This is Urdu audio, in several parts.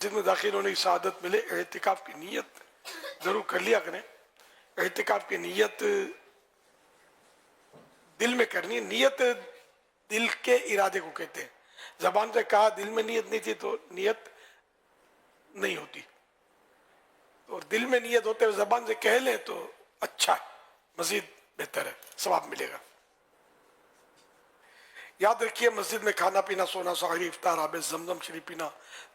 مسجد میں داخل ہونے کی سعادت ملے، اعتکاف کی نیت ضرور کر لیا کریں۔ اعتکاف کی نیت دل میں کرنی ہے۔ نیت دل کے ارادے کو کہتے ہیں۔ زبان سے کہا دل میں نیت نہیں تھی تو نیت نہیں ہوتی، اور دل میں نیت ہوتے ہوئے زبان سے کہہ لیں تو اچھا ہے، مزید بہتر ہے، ثواب ملے گا۔ یاد رکھیے مسجد میں کھانا پینا، سونا، سحری، افطار، آب زمزم شریف پینا،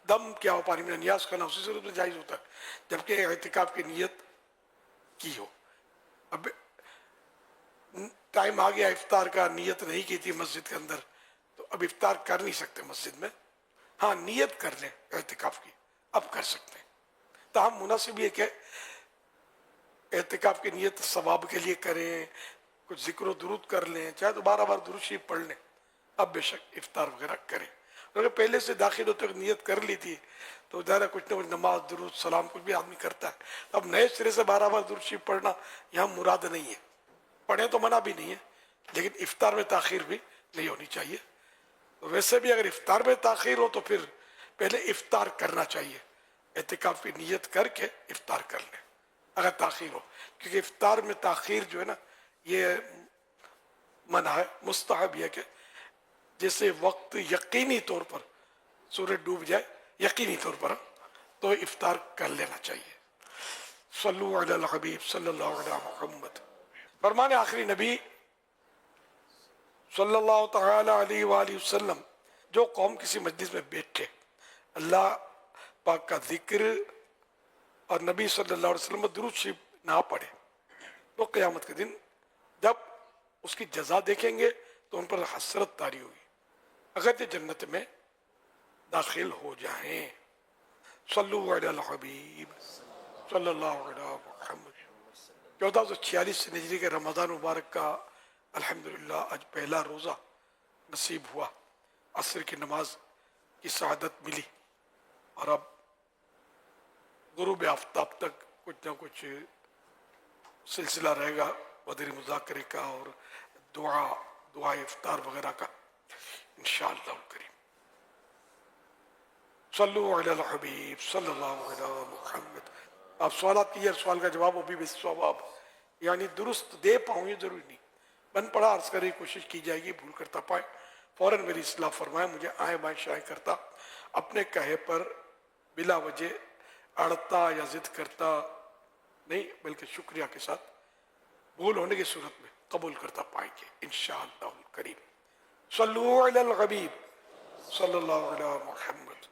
دم کیا ہو، پانی میں نیاز کرنا اسی صورت میں جائز ہوتا ہے جبکہ اعتکاف کی نیت کی ہو۔ اب ٹائم آ گیا افطار کا، نیت نہیں کی تھی مسجد کے اندر تو اب افطار کر نہیں سکتے مسجد میں، ہاں نیت کر لیں اعتکاف کی، اب کر سکتے ہیں۔ تاہم مناسب یہ کہ اعتکاف کی نیت ثواب کے لیے کریں، کچھ ذکر و درود کر لیں، چاہے تو 12 بار درود شریف پڑھ لیں، اب بے شک افطار وغیرہ کریں۔ اگر پہلے سے داخل ہوتے وقت نیت کر لی تھی تو ظاہر کچھ نہ کچھ نماز، درود، سلام کچھ بھی آدمی کرتا ہے، اب نئے سرے سے 12 بار درود شریف پڑھنا یہاں مراد نہیں ہے۔ پڑھیں تو منع بھی نہیں ہے، لیکن افطار میں تاخیر بھی نہیں ہونی چاہیے۔ ویسے بھی اگر افطار میں تاخیر ہو تو پھر پہلے افطار کرنا چاہیے، اعتکاف کی نیت کر کے افطار کر لیں اگر تاخیر ہو، کیونکہ افطار میں تاخیر جو ہے نا یہ منع ہے۔ مستحب یہ کہ جیسے وقت یقینی طور پر سورج ڈوب جائے، یقینی طور پر تو افطار کر لینا چاہیے۔ صلو علی الحبیب صلی اللہ علیہ محمد۔ فرمان آخری نبی صلی اللہ تعالی علیہ وآلہ وسلم، جو قوم کسی مجلس میں بیٹھے اللہ پاک کا ذکر اور نبی صلی اللہ علیہ وسلم درود شریف نہ پڑھے تو قیامت کے دن جب اس کی جزا دیکھیں گے تو ان پر حسرت طاری ہوگی، اگرچہ جنت میں داخل ہو جائیں۔ صلو علی الحبیب صلی اللہ علیہ محمد۔ 1446 ہجری کے رمضان مبارک کا الحمدللہ آج پہلا روزہ نصیب ہوا، عصر کی نماز کی سعادت ملی، اور اب غروب آفتاب تک کچھ نہ کچھ سلسلہ رہے گا بدری مذاکرے کا اور دعا افطار وغیرہ کا انشاءاللہ کریم۔ صلو علی الحبیب صلی اللہ علیہ محمد۔ آپ سوالات کیجئے، سوال کا جواب وہ بھی بالثواب، یعنی درست دے پاؤں، یہ ضروری نہیں، بن پڑا عرض کرنے کی کوشش کی جائے گی، بھول کرتا پائے فوراً میری اصلاح فرمائے، مجھے آئیں بائیں شائیں کرتا اپنے کہے پر بلا وجہ اڑتا یا ضد کرتا نہیں، بلکہ شکریہ کے ساتھ بھول ہونے کی صورت میں قبول کرتا پائیں گے انشاءاللہ الکریم۔ صلو علی الحبیب صلی اللہ علیہ محمد۔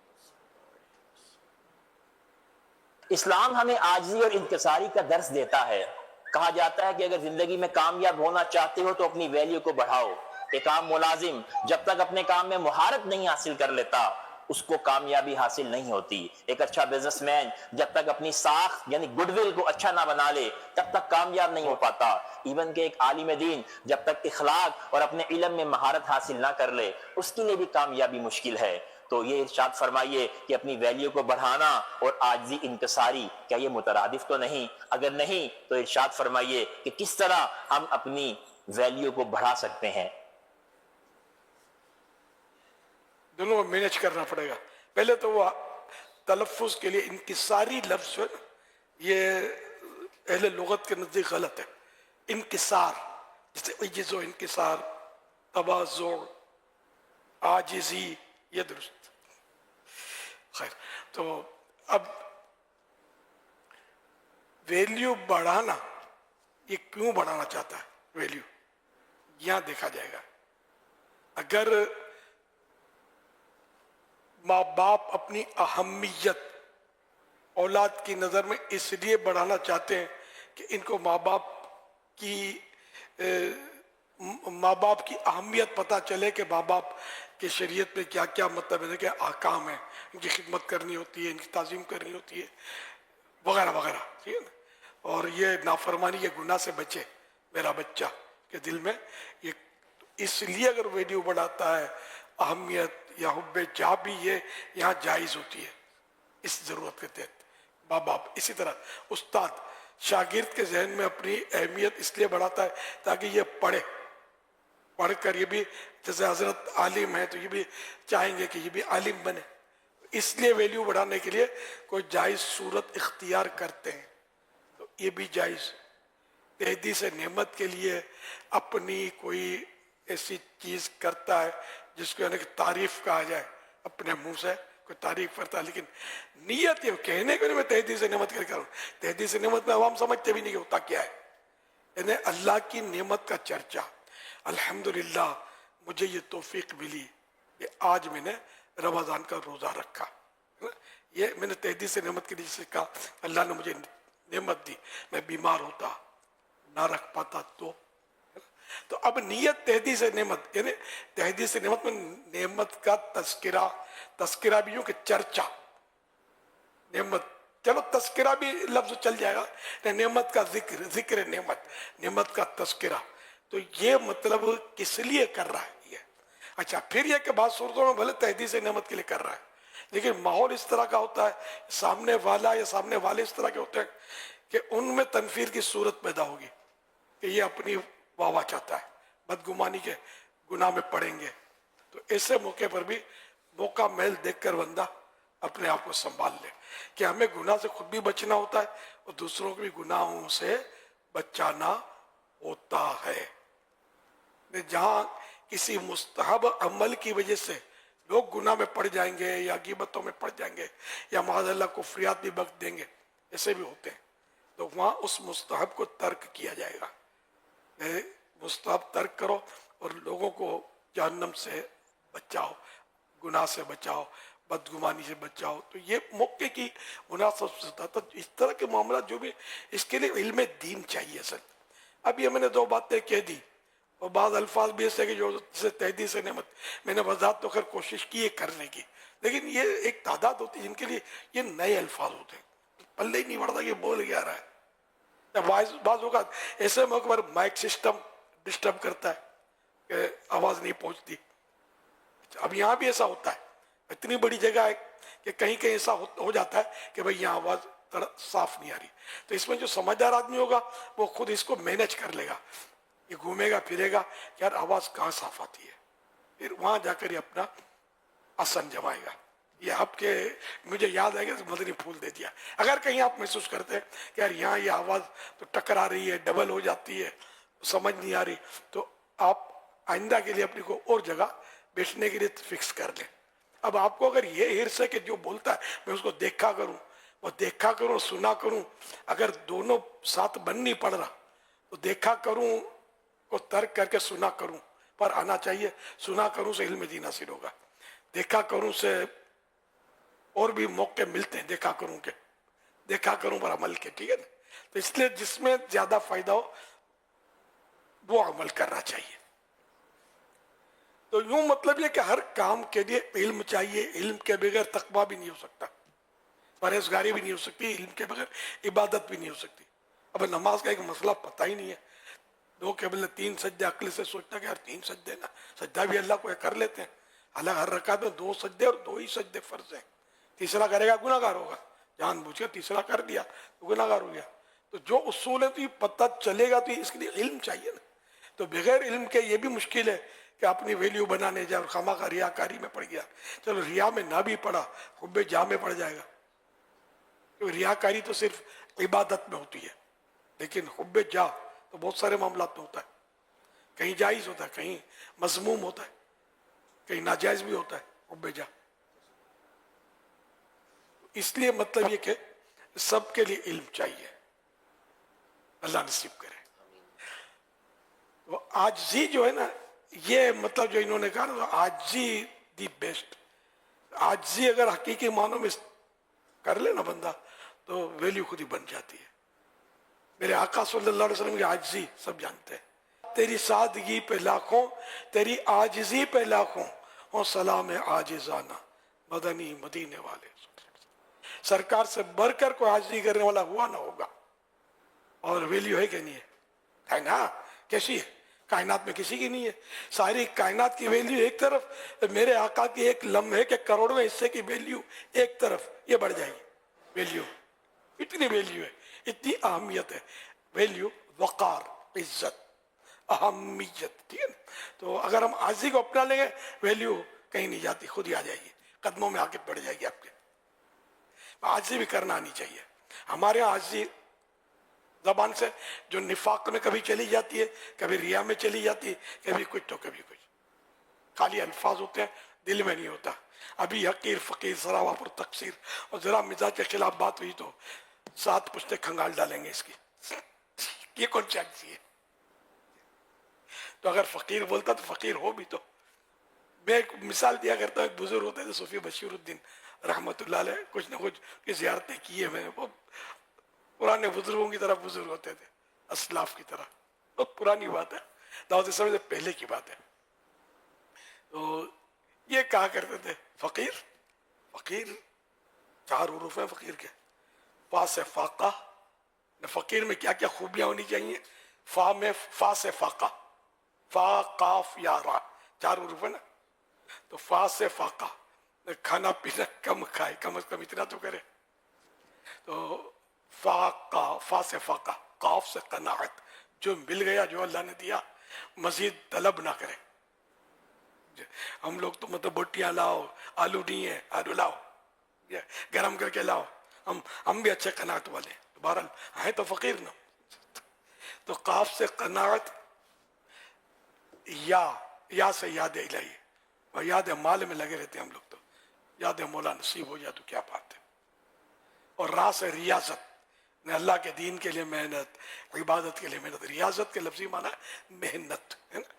اسلام ہمیں عاجزی اور انکساری کا درس دیتا ہے۔ کہا جاتا ہے کہ اگر زندگی میں کامیاب ہونا چاہتے ہو تو اپنی ویلیو کو بڑھاؤ۔ ایک عام ملازم جب تک اپنے کام میں مہارت نہیں حاصل کر لیتا اس کو کامیابی حاصل نہیں ہوتی۔ ایک اچھا بزنس مین جب تک اپنی ساخت یعنی گڈ ول کو اچھا نہ بنا لے تب تک کامیاب نہیں ہو پاتا۔ ایون کہ ایک عالم دین جب تک اخلاق اور اپنے علم میں مہارت حاصل نہ کر لے اس کے لیے بھی کامیابی مشکل ہے۔ تو یہ ارشاد فرمائیے کہ اپنی ویلیو کو بڑھانا اور عاجزی انکساری کیا یہ مترادف تو نہیں؟ اگر نہیں تو ارشاد فرمائیے کہ کس طرح ہم اپنی ویلیو کو بڑھا سکتے ہیں۔ دونوں کو مینج کرنا پڑے گا۔ پہلے تو وہ تلفظ کے لیے انکساری لفظ ہے، یہ اہل لغت کے نزدیک غلط ہے۔ انکسار جیسے عجز و انکسار، تواضع، عاجزی، یہ درست۔ خیر، تو اب ویلیو بڑھانا، یہ کیوں بڑھانا چاہتا ہے ویلیو، یہاں دیکھا جائے گا۔ اگر ماں باپ اپنی اہمیت اولاد کی نظر میں اس لیے بڑھانا چاہتے ہیں کہ ان کو ماں باپ کی اہمیت پتہ چلے کہ ماں باپ کے شریعت میں کیا کیا مطلب ہے، کہ احکام ہیں، ان کی خدمت کرنی ہوتی ہے، ان کی تعظیم کرنی ہوتی ہے وغیرہ وغیرہ، ٹھیک ہے نا، اور یہ نافرمانی یہ گناہ سے بچے میرا بچہ کے دل میں، یہ اس لیے اگر ویلیو بڑھاتا ہے، اہمیت یا حب جا بھی یہ یہاں جائز ہوتی ہے اس ضرورت کے تحت ماں باپ۔ اسی طرح استاد شاگرد کے ذہن میں اپنی اہمیت اس لیے بڑھاتا ہے تاکہ یہ پڑھ کر یہ بھی، جیسے حضرت عالم ہے تو یہ بھی چاہیں گے کہ یہ بھی عالم بنے، اس لیے ویلیو بڑھانے کے لیے کوئی جائز صورت اختیار کرتے ہیں تو یہ بھی جائز. تحدیث نعمت کے لیے اپنی کوئی ایسی چیز کرتا ہے جس کو یعنی کہ تعریف کہا جائے, اپنے منہ سے کوئی تعریف کرتا ہے, لیکن نیت یہ کہنے کو نہیں میں تحدیث نعمت کر کروں. تحدیث نعمت میں عوام سمجھتے بھی نہیں کہ ہوتا کیا ہے, یعنی اللہ کی نعمت کا چرچا. الحمدللہ مجھے یہ توفیق ملی کہ آج میں نے رمضان کا روزہ رکھا. یہ میں نے تحدیث نعمت کے لیے جسے کہا اللہ نے مجھے نعمت دی, میں بیمار ہوتا نہ رکھ پاتا تو اب نیت تحدیث نعمت, یعنی تحدیث نعمت میں نعمت کا تذکرہ بھی یوں کہ چرچا نعمت, چلو تذکرہ بھی لفظ چل جائے گا, نعمت کا ذکر نعمت کا تذکرہ. تو یہ مطلب کس لیے کر رہا ہے یہ. اچھا پھر یہ کہ بعض صورتوں میں بھلے تحدیث نعمت کے لیے کر رہا ہے, لیکن ماحول اس طرح کا ہوتا ہے, سامنے والا یا سامنے والے اس طرح کے ہوتے ہیں کہ ان میں تنفیر کی صورت پیدا ہوگی کہ یہ اپنی واہ چاہتا ہے, بدگمانی کے گناہ میں پڑیں گے. تو ایسے موقع پر بھی موقع محل دیکھ کر بندہ اپنے آپ کو سنبھال لے کہ ہمیں گناہ سے خود بھی بچنا ہوتا ہے اور دوسروں کو بھی گناہوں سے بچانا ہوتا ہے. جہاں کسی مستحب عمل کی وجہ سے لوگ گناہ میں پڑ جائیں گے یا غیبتوں میں پڑ جائیں گے یا معاذ اللہ کفریات بھی بک دیں گے, ایسے بھی ہوتے ہیں, تو وہاں اس مستحب کو ترک کیا جائے گا. مستحب ترک کرو اور لوگوں کو جہنم سے بچاؤ, گناہ سے بچاؤ, بدگمانی سے بچاؤ. تو یہ موقع کی مناسب سے ہوتا. تو اس طرح کے معاملات جو بھی, اس کے لیے علم دین چاہیے اصل. اب یہ میں نے دو باتیں کہہ دی اور بعض الفاظ بھی ایسے کہ جو تحدیث نعمت میں نے وضاحت تو خیر کوشش کی ہے کرنے کی, لیکن یہ ایک تعداد ہوتی ہے جن کے لیے یہ نئے الفاظ ہوتے ہیں, پلے ہی نہیں پڑتا کہ بول کیا رہا ہے. بعض اوقات ایسے موقع پر مائک سسٹم ڈسٹرب کرتا ہے کہ آواز نہیں پہنچتی. اب یہاں بھی ایسا ہوتا ہے, اتنی بڑی جگہ ہے کہ کہیں کہیں ایسا ہو جاتا ہے کہ بھئی یہاں آواز صاف نہیں آ رہی. تو اس میں جو سمجھدار آدمی ہوگا وہ خود اس کو مینج کر لے گا, یہ گھومے گا پھرے گا یار آواز کہاں صاف آتی ہے, پھر وہاں جا کر یہ اپنا آسن جمائے گا. یہ آپ کے مجھے یاد آئے گا مدنی پھول دے دیا. اگر کہیں آپ محسوس کرتے ہیں کہ یار یہاں یہ آواز تو ٹکرا رہی ہے, ڈبل ہو جاتی ہے, سمجھ نہیں آ رہی, تو آپ آئندہ کے لیے اپنی کو اور جگہ بیٹھنے کے لیے فکس کر لیں. اب آپ کو اگر یہ ہرس ہے کہ جو بولتا ہے میں اس کو دیکھا کروں, وہ دیکھا کروں سنا کروں, اگر دونوں ساتھ بن نہیں پڑ رہا تو دیکھا کروں کو ترک کر کے سنا کروں پر آنا چاہیے. سنا کروں سے علم دین حاصل ہوگا, دیکھا کروں سے اور بھی موقع ملتے ہیں, دیکھا کروں پر عمل کے, ٹھیک ہے نا. تو اس لیے جس میں زیادہ فائدہ ہو وہ عمل کرنا چاہیے. تو یوں مطلب یہ کہ ہر کام کے لیے علم چاہیے, علم کے بغیر تقویٰ بھی نہیں ہو سکتا, پرہیزگاری بھی نہیں ہو سکتی, علم کے بغیر عبادت بھی نہیں ہو سکتی. اب نماز کا ایک مسئلہ پتہ ہی نہیں ہے, دو قبل 3 سجدے عقل سے سوچتا کہ یار 3 سجدے نا, سجدہ بھی اللہ کو کر لیتے ہیں, حالانکہ ہر رکعت میں 2 سجدے اور 2 ہی سجدے فرض ہیں. تیسرا کرے گا گناہ گار ہوگا, جان بوجھ کے تیسرا کر دیا تو گناہ گار ہو گیا. تو جو اصول ہے تو یہ پتہ چلے گا, تو اس کے لیے علم چاہیے نا. تو بغیر علم کے یہ بھی مشکل ہے کہ اپنی ویلیو بنانے جائے اور خواہ کا ریاکاری میں پڑ گیا. چلو ریا میں نہ بھی پڑا, حب جاہ میں پڑ جائے گا, کیونکہ ریاکاری تو صرف عبادت میں ہوتی ہے, لیکن حب جاہ تو بہت سارے معاملات میں ہوتا ہے. کہیں جائز ہوتا ہے, کہیں مذموم ہوتا ہے, کہیں ناجائز بھی ہوتا ہے حب جاہ. اس لیے مطلب یہ کہ سب کے لیے علم چاہیے, اللہ نصیب کرے. وہ عاجزی جو ہے نا, یہ مطلب جو انہوں نے کہا نا, عاجزی دی بیسٹ. عاجزی اگر حقیقی معنوں میں کر لے نا بندہ تو ویلیو خود ہی بن جاتی ہے. میرے آقا صلی اللہ علیہ وسلم کی عاجزی سب جانتے ہیں. تیری سادگی پہ لاکھوں, تیری عاجزی پہ لاکھوں, اور سلام عاجزانہ مدنی مدینے والے. سرکار سے بڑھ کر کوئی عاجزی کرنے والا ہوا نہ ہوگا. اور ویلیو ہے کہ نہیں ہے نا, کیسی ہے, کائنات میں کسی کی نہیں ہے. ساری کائنات کی ویلیو ایک طرف, میرے آقا کی ایک لمحے کے کروڑویں حصے کی ویلیو ایک طرف, یہ بڑھ جائے گی ویلیو. اتنی ویلیو ہے, اتنی اہمیت ہے. ویلیو, وقار, عزت, اہمیت, ٹھیک ہے نا. تو اگر ہم عاجزی کو اپنا لیں گے ویلیو کہیں نہیں جاتی, خود ہی آ جائے گی. قدموں میں آگے بڑھ جائے گی آپ کے. عاجزی بھی کرنا آنی چاہیے. ہمارے یہاں عاجزی زبان سے جو نفاق میں کبھی چلی جاتی ہے, کبھی ریا میں چلی جاتی ہے, کبھی کچھ تو کبھی کچھ, خالی الفاظ ہوتے ہیں, دل میں نہیں ہوتا. ابھی حقیر فقیر سراوا پر تقصیر, اور ذرا مزاج کے خلاف بات ہوئی تو 7 پشتے کھنگال ڈالیں گے اس کی. یہ کون سی عاجزی ہے؟ تو اگر فقیر بولتا تو فقیر ہو بھی تو. میں ایک مثال دیا کرتا ہوں, ایک بزرگ ہوتے تھے صوفی بشیر الدین رحمت اللہ علیہ, کچھ نہ کچھ کی زیارتیں کی ہے میں نے, وہ پرانے بزرگوں کی طرح بزرگ ہوتے تھے, اسلاف کی طرح. بہت پرانی بات ہے, دعوت اسلامی سے پہلے کی بات ہے. تو یہ کہا کرتے تھے فقیر, فقیر 4 حروف ہیں فقیر کے, فا سے فاقہ. فقیر میں کیا کیا خوبیاں ہونی چاہیے؟ فا میں فا سے فاقہ, فا قاف یا را 4 حروف ہے نا. تو فا سے فاقہ, کھانا پینا کم کھائے, کم از کم اتنا تو کرے. تو فاقہ, فا سے فاقہ, قاف سے قناعت, جو مل گیا جو اللہ نے دیا مزید طلب نہ کرے. ہم لوگ تو مطلب بٹیاں لاؤ, آلو نہیں ہے آلو لاؤ, گرم کر کے لاؤ. ہم بھی اچھے قناعت والے ہیں, بہرحال ہیں تو فقیر نا. تو قاف سے قناعت, یا سے یاد الہی, اور یاد مال میں لگے رہتے ہیں ہم لوگ تو, یاد مولا نصیب ہو جائے تو کیا بات ہے. اور را سے ریاضت, نے اللہ کے دین کے لیے محنت, عبادت کے لیے محنت. ریاضت کے لفظی معنی ہے محنت, ہے نا,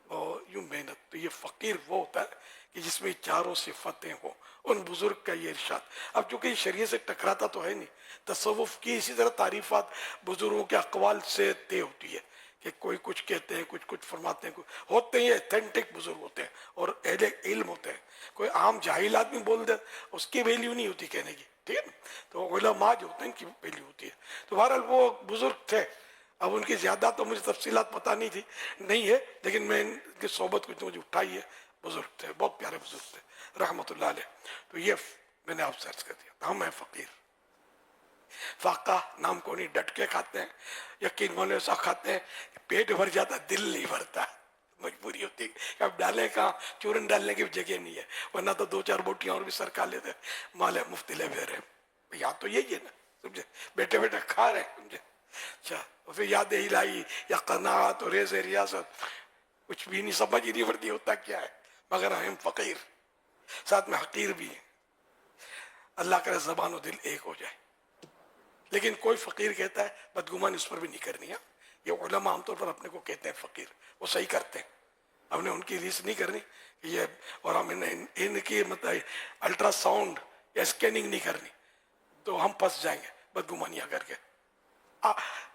اور یوں محنت. تو یہ فقیر وہ ہوتا ہے کہ جس میں 4 صفتیں ہوں. ان بزرگ کا یہ ارشاد. اب چونکہ یہ شریعت سے ٹکراتا تو ہے نہیں, تصوف کی اسی طرح تعریفات بزرگوں کے اقوال سے طے ہوتی ہے کہ کوئی کچھ کہتے ہیں, کچھ فرماتے ہیں, ہوتے ہیں یہ ایتھینٹک بزرگ ہوتے ہیں اور اہل علم ہوتے ہیں. کوئی عام جاہل آدمی بول دے اس کی ویلیو نہیں ہوتی کہنے کی, ٹھیک ہے نا. تو علماء جو ہوتے ہیں ان کی ویلیو ہوتی ہے. تو بہرحال وہ بزرگ تھے. اب ان کی زیادہ تو مجھے تفصیلات پتہ نہیں تھی, نہیں ہے, لیکن میں ان کی صحبت کچھ مجھے اٹھائی ہے. بزرگ تھے, بہت پیارے بزرگ تھے رحمت اللہ علیہ. تو یہ میں نے آپ سرچ کر دیا. ہم ہیں فقیر. فاقہ نام کو نہیں, ڈٹ کے کھاتے ہیں, یقین ہونے ایسا کھاتے ہیں پیٹ بھر جاتا, دل نہیں بھرتا. مجبوری ہوتی ہے کہ اب ڈالیں کہاں, چورن ڈالنے کی جگہ نہیں ہے, ورنہ تو 2-4 بوٹیاں اور بھی سرکا لیتے, مال ہے مفت لے بے رہے. یاد تو یہی ہے نا, سمجھے, بیٹھے بیٹھے کھا رہے, سمجھے. اچھا, اور پھر یاد الہی یا قناعت اور ریز ریاست, کچھ بھی نہیں, سمجھ ہی نہیں پڑتی ہوتا کیا ہے, مگر ہم فقیر, ساتھ میں حقیر بھی ہیں. اللہ کرے زبان و دل ایک ہو جائے. لیکن کوئی فقیر کہتا ہے, بدگمان اس پر بھی نہیں کرنی ہے. یہ علماء عام طور پر اپنے کو کہتے ہیں فقیر, وہ صحیح کرتے ہیں, ہم نے ان کی ریس نہیں کرنی یہ, اور ہم ان کی مطلب الٹرا ساؤنڈ یا اسکیننگ نہیں کرنی, تو ہم پھنس جائیں گے بدگمانیاں کر کے.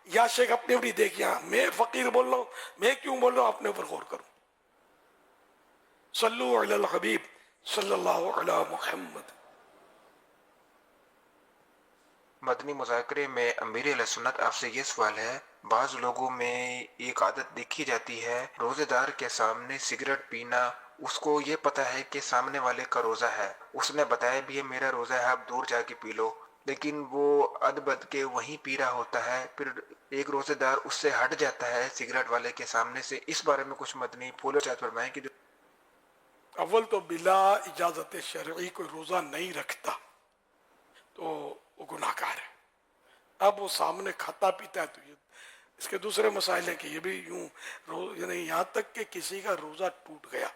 یا شیخ اپنے بھی دیکھیے, میں فقیر بول رہا ہوں, میں کیوں بول رہا ہوں, اپنے اوپر غور کروں. صلو علی الحبیب صلی اللہ علی محمد. مدنی مذاکرے میں امیر علیہ سنت آپ سے یہ سوال ہے, بعض لوگوں میں ایک عادت دیکھی جاتی ہے, روزے دار کے سامنے سگریٹ پینا. اس کو یہ پتا ہے کہ سامنے والے کا روزہ ہے, اس نے بتایا بھی ہے میرا روزہ ہے, آپ دور جا کے پی لو, لیکن وہ اد بد کے وہیں پی رہا ہوتا ہے. پھر ایک روزے دار اس سے ہٹ جاتا ہے سگریٹ والے کے سامنے سے. اس بارے میں کچھ مدنی پھول چاہت فرمائیں کہ جو اول تو بلا اجازت شرعی کوئی روزہ نہیں رکھتا تو وہ گناہ گار ہے. اب وہ سامنے کھاتا پیتا ہے تو یہ اس کے دوسرے مسائل ہیں کہ یہ بھی یوں یعنی یہاں تک کہ کسی کا روزہ ٹوٹ گیا,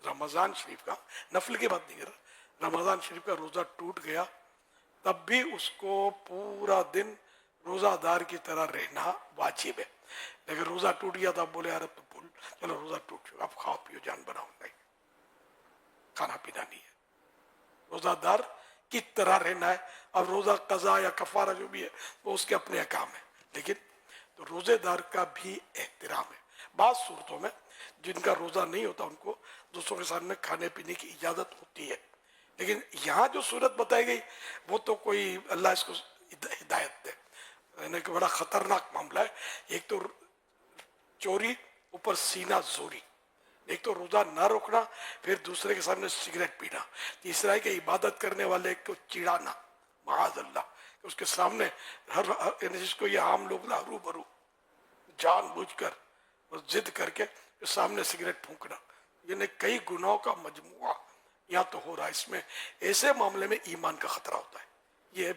رمضان شریف کا, نفل کی بات نہیں کر رہا, رمضان شریف کا روزہ ٹوٹ گیا, تب بھی اس کو پورا دن روزہ دار کی طرح رہنا واجب ہے. لیکن روزہ ٹوٹ گیا تو اب بولے یار اب تو بول, چلو روزہ ٹوٹ چکا, اب کھاؤ پیو جان بناؤ, نہیں, کھانا پینا نہیں ہے, روزہ دار کی طرح رہنا ہے. اب روزہ قضا یا کفارہ جو بھی ہے وہ اس کے اپنے احکام ہے, لیکن تو روزے دار کا بھی احترام ہے. بعض صورتوں میں جن کا روزہ نہیں ہوتا ان کو دوسروں کے سامنے کھانے پینے کی اجازت ہوتی ہے, لیکن یہاں جو صورت بتائی گئی وہ تو کوئی اللہ اس کو ہدایت دے, یعنی کہ بڑا خطرناک معاملہ ہے. ایک تو چوری, اوپر سینہ زوری, ایک تو روزہ نہ روکنا, پھر دوسرے کے سامنے سگریٹ پینا, تیسرا ہے کہ عبادت کرنے والے کو چڑانا, معاذ اللہ, کہ اس کے سامنے ہر یعنی جس کو یہ عام لوگ لاہرو برو جان بوجھ کر اور ضد کر کے سامنے سگریٹ پھونکنا, یعنی کئی گناہوں کا مجموعہ یہاں تو ہو رہا ہے. اس میں ایسے معاملے میں ایمان کا خطرہ ہوتا ہے. یہ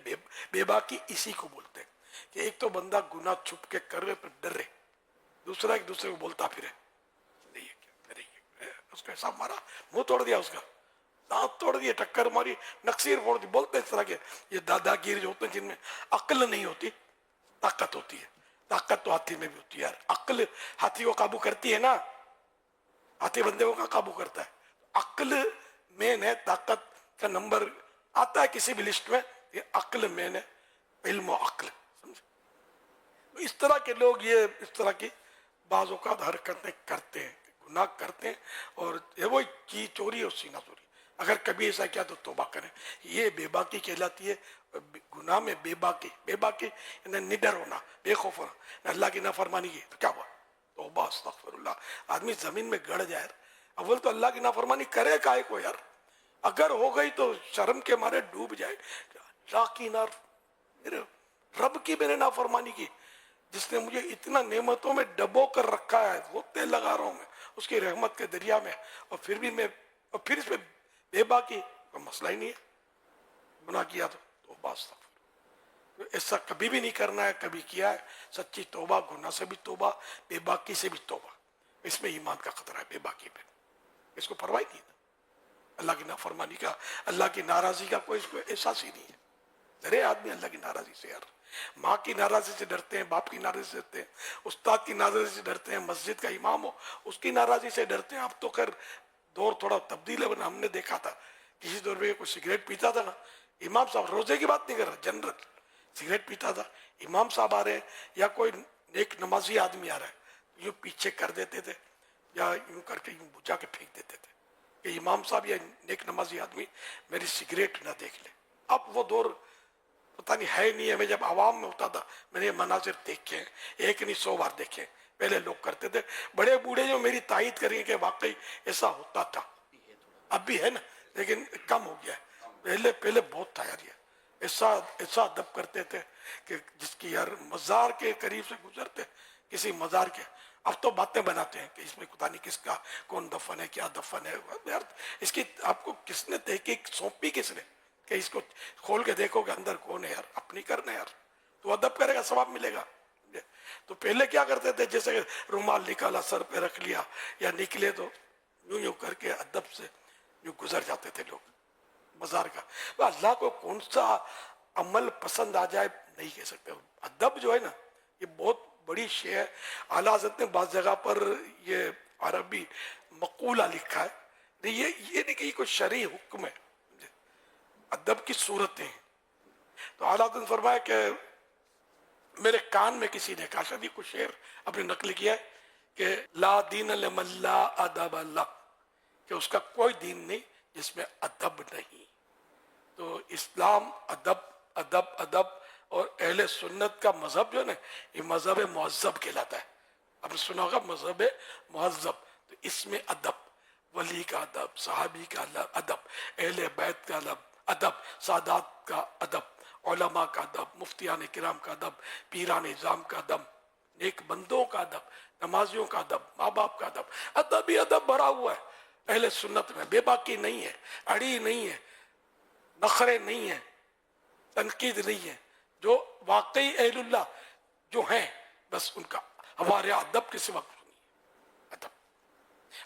بے باکی اسی کو بولتے ہیں کہ ایک تو بندہ گناہ چھپ کے کر رہے پھر ڈر رہے, دوسرا ایک دوسرے کو بولتا پھرے اس کا حساب مارا, منہ توڑ دیا, اس کا دانت توڑ دیے, ٹکر ماری, نقصیر پھوڑ دی, بولتے اس طرح کے. یہ دادا گیر جو ہوتے ہیں جن میں عقل نہیں ہوتی, طاقت ہوتی ہے. طاقت تو ہاتھی میں بھی ہوتی ہے یار, عقل ہاتھی کو قابو کرتی ہے نا, ہاتھی بندے کو قابو کرتا ہے. عقل مین ہے, طاقت کا نمبر آتا ہے کسی بھی لسٹ میں, یہ عقل مین ہے, علم و عقل. سمجھے؟ اس طرح کے لوگ یہ اس طرح کی بعض اوقات حرکتیں کرتے ہیں, گناہ کرتے ہیں, اور وہ چیز چوری اور سینہ چوری. اگر کبھی ایسا کیا تو توبہ کریں. یہ بے باکی کہلاتی ہے. گناہ میں بے باکی یعنی نڈر ہونا, بے خوف ہونا. اللہ کی نافرمانی کی تو کیا ہوا, توبہ استغفر اللہ. آدمی زمین میں گڑ جائے. اول تو اللہ کی نافرمانی کرے کائے کو یار, اگر ہو گئی تو شرم کے مارے ڈوب جائے. اللہ کی میرے رب کی میں نے نافرمانی کی, جس نے مجھے اتنا نعمتوں میں ڈبو کر رکھا ہے, ہوتے لگا رہا ہوں میں اس کی رحمت کے دریا میں, اور پھر بھی میں اور پھر اس پہ بے باکی کا مسئلہ ہی نہیں ہے. گناہ کیا تو توبہ استغفر. ایسا کبھی بھی نہیں کرنا ہے, کبھی کیا ہے سچی توبہ, گناہ سے بھی توبہ, بے باکی سے بھی توبہ. اس میں ایمان کا خطرہ ہے بے باکی پہ, اس کو پرواہ نہیں ہے. اللہ کی نافرمانی کا, اللہ کی ناراضی کا کوئی اس کو احساس ہی نہیں ہے. ڈرے آدمی اللہ کی ناراضی سے یار. ماں کی ناراضی سے ڈرتے ہیں, باپ کی ناراضی سے ڈرتے ہیں, استاد کی ناراضی سے ڈرتے ہیں, مسجد کا امام ہو اس کی ناراضی سے ڈرتے ہیں. اب تو خیر دور تھوڑا تبدیل ہے, ہم نے دیکھا تھا کسی دور میں کوئی سگریٹ پیتا تھا نا, امام صاحب, روزے کی بات نہیں کر رہا, جنرل سگریٹ پیتا تھا, امام صاحب آ رہے ہیں یا کوئی نیک نمازی آدمی آ رہا ہے, یوں پیچھے کر دیتے تھے یا یوں کر کے یوں بجھا کے پھینک دیتے تھے کہ امام صاحب یا نیک نمازی آدمی میری سگریٹ نہ دیکھ لے. اب وہ دور پتہ نہیں ہے نہیں ہے. میں جب عوام میں ہوتا تھا میں نے یہ مناظر دیکھے ہیں, ایک نہیں 100 بار دیکھے. پہلے لوگ کرتے تھے, بڑے بوڑھے جو میری تائید کریں کہ واقعی ایسا ہوتا تھا. اب بھی ہے نا, لیکن کم ہو گیا ہے. پہلے بہت تھا یار. یہ ایسا ادب کرتے تھے کہ جس کی یار مزار کے قریب سے گزرتے کسی مزار کے, اب تو باتیں بناتے ہیں کہ اس میں پتہ نہیں کس کا کون دفن ہے, کیا دفن ہے یار. اس کی آپ کو کس نے تحقیق سونپی, کس نے کہ اس کو کھول کے دیکھو کہ اندر کون ہے یار. اپنی کرنا یار, تو ادب کرے گا ثواب ملے گا. تو پہلے کیا کرتے تھے, جیسے رومال نکالا سر پہ رکھ لیا, یا نکلے تو یوں یوں کر کے ادب سے یوں گزر جاتے تھے لوگ مزار کا. اللہ کو کون سا عمل پسند آ جائے نہیں کہہ سکتے. ادب جو ہے نا یہ بہت بڑی شے ہے. اعلیٰ حضرت نے بعض جگہ پر یہ عربی مقولہ لکھا ہے, یہ نہیں کہ یہ کوئی شرعی حکم ہے, ادب کی صورتیں ہیں. تو اعلیٰ حضرت نے فرمایا کہ میرے کان میں کسی نے کہا, شاید کچھ شعر اپنے نقل کیا ہے کہ لا دین لمن لا ادب اللہ, کہ اس کا کوئی دین نہیں جس میں ادب نہیں. تو اسلام ادب ادب ادب, اور اہل سنت کا مذہب جو ہے نا یہ مذہب مہذب کہلاتا ہے. آپ نے سنا ہوگا مذہب مہذب, تو اس میں ادب, ولی کا ادب, صحابی کا ادب, اہل بیت کا ادب, سادات کا ادب, علماء کا ادب, مفتیان کرام کا ادب, پیران نظام کا ادب, نیک بندوں کا ادب, نمازیوں کا ادب, ماں باپ کا ادب. ادب ہی ادب بھرا ہوا ہے اہل سنت میں. بے باکی نہیں ہے, اڑی نہیں ہے, نخرے نہیں ہیں, تنقید نہیں ہے. جو واقعی اہل اللہ جو ہیں بس ان کا ہمارے ادب کے سوا کچھ نہیں ہے.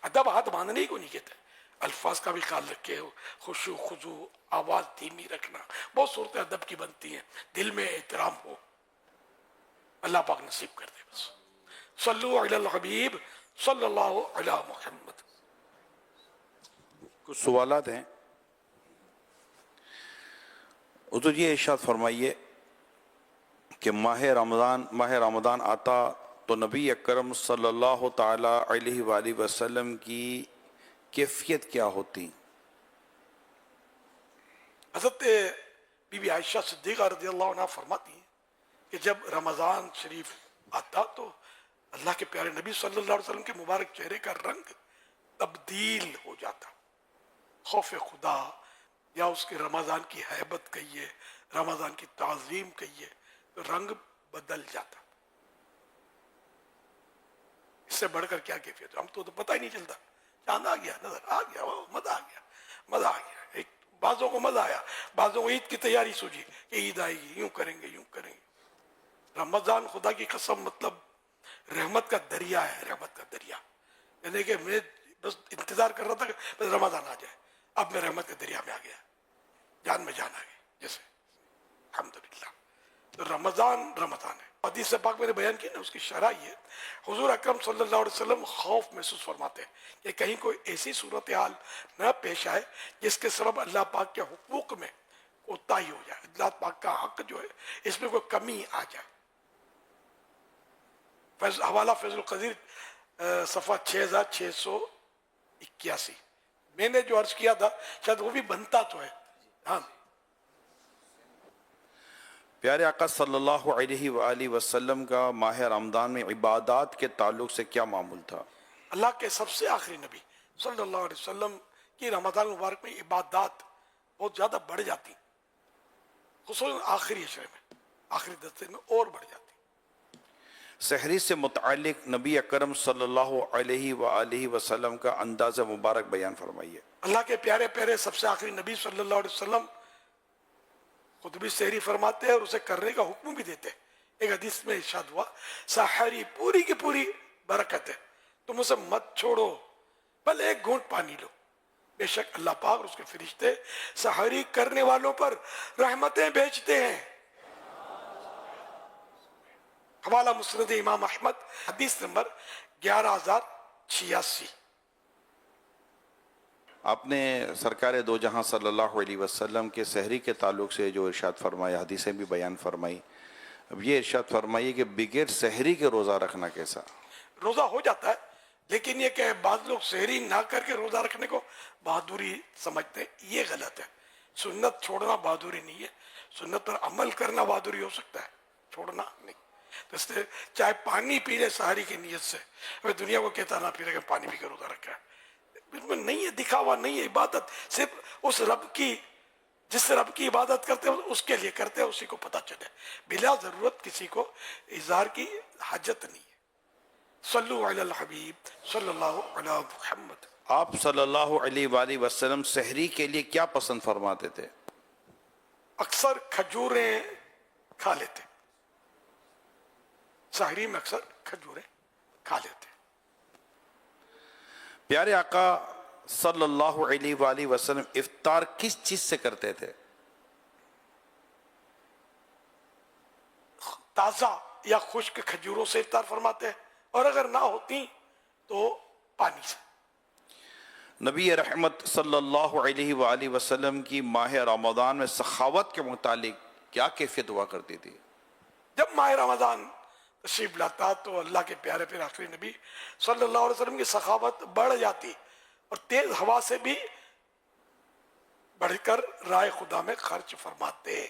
ادب ہاتھ باندھنے کو نہیں کہتے, الفاظ کا بھی خیال رکھے, خشوع خضوع, آواز دھیمی رکھنا, بہت صورتیں ادب کی بنتی ہیں. دل میں احترام ہو, اللہ پاک نصیب کر دے. بس صلو علی الحبیب صلی اللہ علی محمد. کچھ سوالات ہیں. حضور یہ ارشاد فرمائیے کہ ماہ رمضان آتا تو نبی اکرم صلی اللہ تعالی علیہ وآلہ وسلم کی کیفیت کیا ہوتی؟ حضرت بی بی عائشہ صدیقہ رضی اللہ عنہ فرماتی ہیں کہ جب رمضان شریف آتا تو اللہ کے پیارے نبی صلی اللہ علیہ وسلم کے مبارک چہرے کا رنگ تبدیل ہو جاتا. خوف خدا یا اس کے رمضان کی ہیبت کہیے, رمضان کی تعظیم کہیے, تو رنگ بدل جاتا. اس سے بڑھ کر کیا کیفیت, ہم تو پتہ ہی نہیں چلتا. چاند آ گیا, نظر آ گیا, مزہ آ گیا. مزہ آ گیا. ایک بعضوں کو مزہ آیا, بعضوں کو عید کی تیاری سوچی کہ عید آئے گی, یوں کریں گے یوں کریں گے. رمضان خدا کی قسم مطلب رحمت کا دریا ہے, رحمت کا دریا. یعنی کہ میں بس انتظار کر رہا تھا کہ بس رمضان آ جائے, اب میں رحمت کے دریا میں آ گیا, جان میں جان آ گئی جیسے, الحمدللہ. تو رمضان رمضان ہے. حدیث پاک میں نے بیان کی نا, اس کی شرح یہ ہے, حضور اکرم صلی اللہ علیہ وسلم خوف محسوس فرماتے ہیں کہ کہیں کوئی ایسی صورتحال نہ پیش آئے جس کے سبب اللہ پاک کے حقوق میں کوتاہی ہو جائے, اللہ پاک کا حق جو ہے اس میں کوئی کمی آ جائے. حوالہ فیض القدیر صفحہ 6681. میں نے جو عرض کیا تھا شاید وہ بھی بنتا تو ہے. ہاں, پیارے آقا صلی اللہ علیہ وآلہ وسلم کا ماہ رمضان میں عبادات کے تعلق سے کیا معمول تھا؟ اللہ کے سب سے آخری نبی صلی اللہ علیہ وسلم کی رمضان مبارک میں عبادات بہت زیادہ بڑھ جاتی, خصوصاً آخری عشرے میں, آخری 10 دن میں اور بڑھ جاتی. سحری سے متعلق نبی اکرم صلی اللہ علیہ وآلہ وسلم کا انداز مبارک بیان فرمائیے. اللہ کے پیارے پیارے سب سے آخری نبی صلی اللہ علیہ وسلم خود بھی سحری فرماتے ہیں اور اسے کرنے کا حکم بھی دیتے ہیں. ایک حدیث میں ارشاد ہوا, سحری پوری کی پوری برکت ہے, تم اسے مت چھوڑو, بھلے ایک گھونٹ پانی لو, بے شک اللہ پاک اور اس کے فرشتے سحری کرنے والوں پر رحمتیں بھیجتے ہیں. حوالہ مسند امام احمد, حدیث نمبر 11086. آپ نے سرکار دو جہاں صلی اللہ علیہ وسلم کے سحری کے تعلق سے جو ارشاد فرمایا, حدیثیں بھی بیان فرمائی. اب یہ ارشاد فرمائیے کہ بغیر سحری کے روزہ رکھنا کیسا؟ روزہ ہو جاتا ہے, لیکن یہ کہ بعض لوگ سحری نہ کر کے روزہ رکھنے کو بہادری سمجھتے ہیں, یہ غلط ہے. سنت چھوڑنا بہادری نہیں ہے, سنت پر عمل کرنا بہادری ہو سکتا ہے, چھوڑنا نہیں. تو اس لیے چاہے پانی پی لے سحری کی نیت سے, ابھی دنیا کو کہتا نہ پی لے کہ پانی پی کے روزہ رکھا ہے, اس میں نہیں ہے دکھاوا, نہیں ہے. عبادت صرف اس رب کی, جس رب کی عبادت کرتے ہیں اس کے لیے کرتے ہیں, اسی کو پتہ چلے. بلا ضرورت کسی کو اظہار کی حاجت نہیں ہے. صلو علی الحبیب صلی اللہ علی محمد. آپ صلی اللہ علیہ وآلہ وسلم سحری کے لیے کیا پسند فرماتے تھے؟ اکثر کھجوریں کھا لیتے, سحری میں اکثر کھجوریں کھا لیتے. پیارے آقا صلی اللہ علیہ وآلہ وسلم افطار کس چیز سے کرتے تھے؟ تازہ یا خشک کھجوروں سے افطار فرماتے ہیں, اور اگر نہ ہوتی تو پانی سے. نبی رحمت صلی اللہ علیہ وآلہ وسلم کی ماہ رمضان میں سخاوت کے متعلق کیا کیفیت ہوا کرتی تھی؟ جب ماہ رمضان تشریف لاتا تو اللہ کے پیارے پیارے آخری نبی صلی اللہ علیہ وسلم کی سخاوت بڑھ جاتی, اور تیز ہوا سے بھی بڑھ کر رائے خدا میں خرچ فرماتے.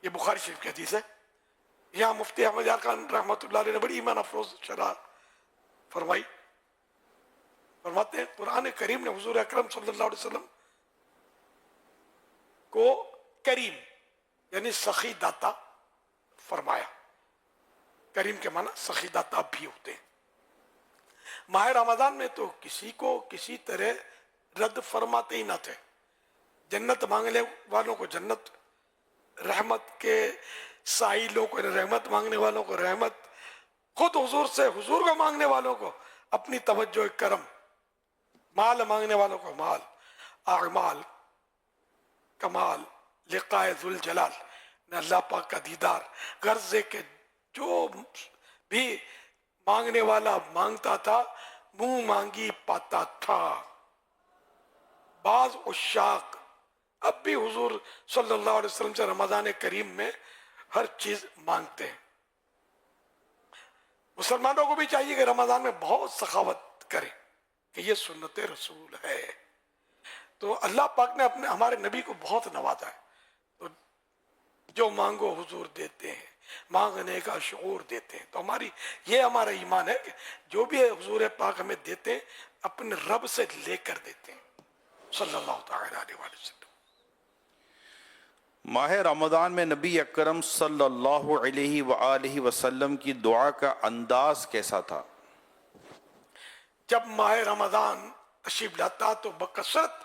یہ بخاری شریف کی حدیث ہے. یہاں مفتی احمد یار خان رحمۃ اللہ علیہ نے بڑی ایمان افروز شرح فرمائی. فرماتے ہیں قرآن کریم نے حضور اکرم صلی اللہ علیہ وسلم کو کریم یعنی سخی داتا فرمایا. کریم کے معنی سخی داتا بھی ہوتے ہیں. ماہ رمضان میں تو کسی کو کسی طرح رد فرماتے ہی نہ تھے. جنت مانگنے والوں کو جنت, رحمت کے سائلوں کو رحمت مانگنے والوں کو رحمت, خود حضور سے حضور کو مانگنے والوں کو اپنی توجہ کرم, مال مانگنے والوں کو مال, اعمال کمال, لقائے ذوالجلال نے اللہ پاک کا دیدار, غرض کہ جو بھی مانگنے والا مانگتا تھا منہ مانگی پاتا تھا. بعض عشاق اب بھی حضور صلی اللہ علیہ وسلم سے رمضان کریم میں ہر چیز مانگتے ہیں. مسلمانوں کو بھی چاہیے کہ رمضان میں بہت سخاوت کریں کہ یہ سنت رسول ہے. تو اللہ پاک نے اپنے ہمارے نبی کو بہت نوازا ہے. تو جو مانگو حضور دیتے ہیں, مانگنے کا شعور دیتے ہیں. تو یہ ہمارا ایمان ہے کہ جو بھی حضور پاک ہمیں دیتے ہیں اپنے رب سے لے کر دیتے ہیں صلی اللہ تعالی علیہ وسلم. ماہ رمضان میں نبی اکرم صلی اللہ علیہ وآلہ وسلم کی دعا کا انداز کیسا تھا؟ جب ماہ رمضان تشریف لاتا تو بکثرت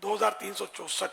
2364